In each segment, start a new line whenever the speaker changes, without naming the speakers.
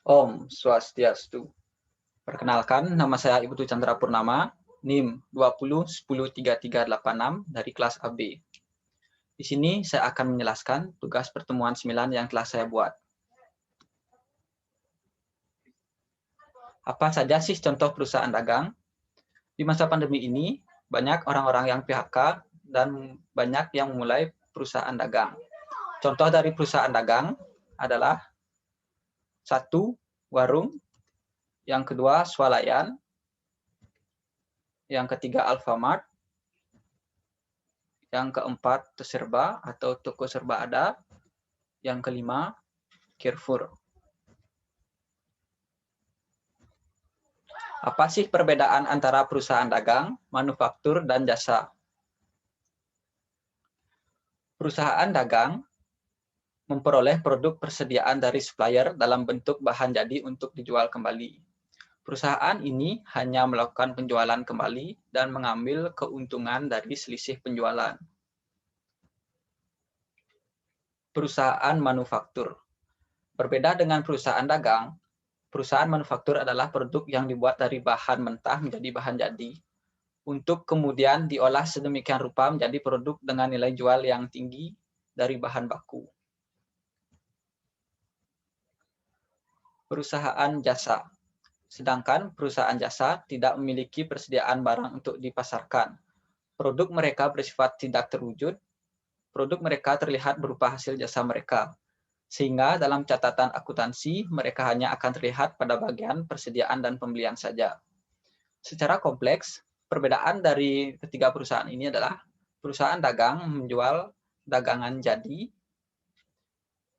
Om Swastiastu. Perkenalkan, nama saya Ibu Chandra Purnama, NIM 20103386 dari kelas AB. Di sini saya akan menjelaskan tugas pertemuan 9 yang telah saya buat. Apa saja sih contoh perusahaan dagang? Di masa pandemi ini, banyak orang-orang yang PHK dan banyak yang memulai perusahaan dagang. Contoh dari perusahaan dagang adalah 1. Warung, yang kedua swalayan, yang ketiga Alfamart, yang keempat Serba atau toko serba ada, yang kelima Carrefour. Apa sih perbedaan antara perusahaan dagang, manufaktur, dan jasa? Perusahaan dagang memperoleh produk persediaan dari supplier dalam bentuk bahan jadi untuk dijual kembali. Perusahaan ini hanya melakukan penjualan kembali dan mengambil keuntungan dari selisih penjualan. Perusahaan manufaktur. Berbeda dengan perusahaan dagang, perusahaan manufaktur adalah produk yang dibuat dari bahan mentah menjadi bahan jadi, untuk kemudian diolah sedemikian rupa menjadi produk dengan nilai jual yang tinggi dari bahan baku. Perusahaan jasa. Sedangkan perusahaan jasa tidak memiliki persediaan barang untuk dipasarkan. Produk mereka bersifat tidak terwujud, produk mereka terlihat berupa hasil jasa mereka. Sehingga dalam catatan akuntansi, mereka hanya akan terlihat pada bagian persediaan dan pembelian saja. Secara kompleks, perbedaan dari ketiga perusahaan ini adalah perusahaan dagang menjual dagangan jadi,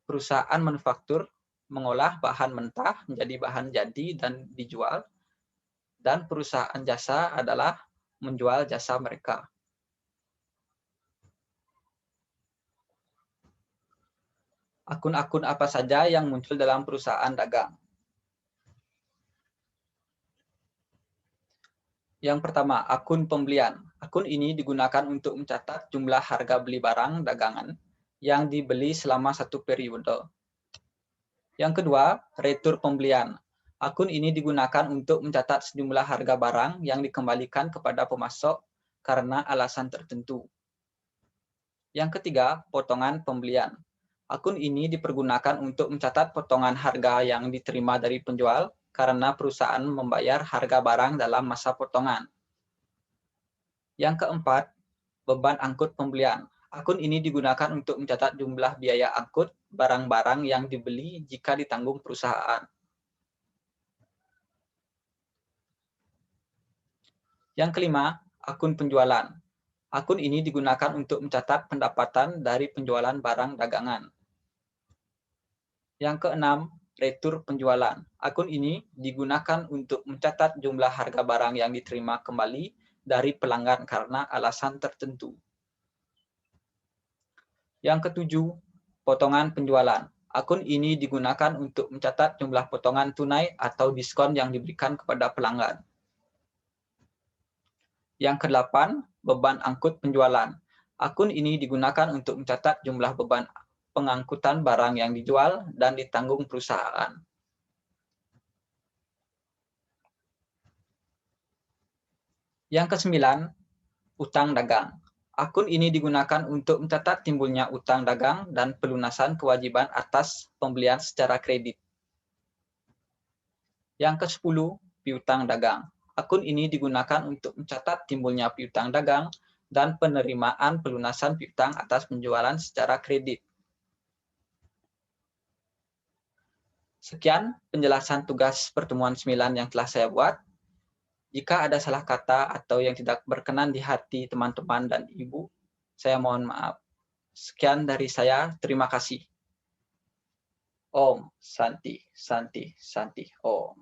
perusahaan manufaktur mengolah bahan mentah menjadi bahan jadi dan dijual, dan perusahaan jasa adalah menjual jasa mereka. Akun-akun apa saja yang muncul dalam perusahaan dagang? Yang pertama, akun pembelian. Akun ini digunakan untuk mencatat jumlah harga beli barang dagangan yang dibeli selama satu periode. Yang kedua, retur pembelian. Akun ini digunakan untuk mencatat sejumlah harga barang yang dikembalikan kepada pemasok karena alasan tertentu. Yang ketiga, potongan pembelian. Akun ini dipergunakan untuk mencatat potongan harga yang diterima dari penjual karena perusahaan membayar harga barang dalam masa potongan. Yang keempat, beban angkut pembelian. Akun ini digunakan untuk mencatat jumlah biaya angkut barang-barang yang dibeli jika ditanggung perusahaan. Yang kelima, akun penjualan. Akun ini digunakan untuk mencatat pendapatan dari penjualan barang dagangan. Yang keenam, retur penjualan. Akun ini digunakan untuk mencatat jumlah harga barang yang diterima kembali dari pelanggan karena alasan tertentu. Yang ketujuh, potongan penjualan. Akun ini digunakan untuk mencatat jumlah potongan tunai atau diskon yang diberikan kepada pelanggan. Yang kedelapan, beban angkut penjualan. Akun ini digunakan untuk mencatat jumlah beban pengangkutan barang yang dijual dan ditanggung perusahaan. Yang kesembilan, utang dagang. Akun ini digunakan untuk mencatat timbulnya utang dagang dan pelunasan kewajiban atas pembelian secara kredit. Yang ke-10, piutang dagang. Akun ini digunakan untuk mencatat timbulnya piutang dagang dan penerimaan pelunasan piutang atas penjualan secara kredit. Sekian penjelasan tugas pertemuan 9 yang telah saya buat. Jika ada salah kata atau yang tidak berkenan di hati teman-teman dan Ibu, saya mohon maaf. Sekian dari saya, terima kasih. Om Santi, Santi, Santi, Om.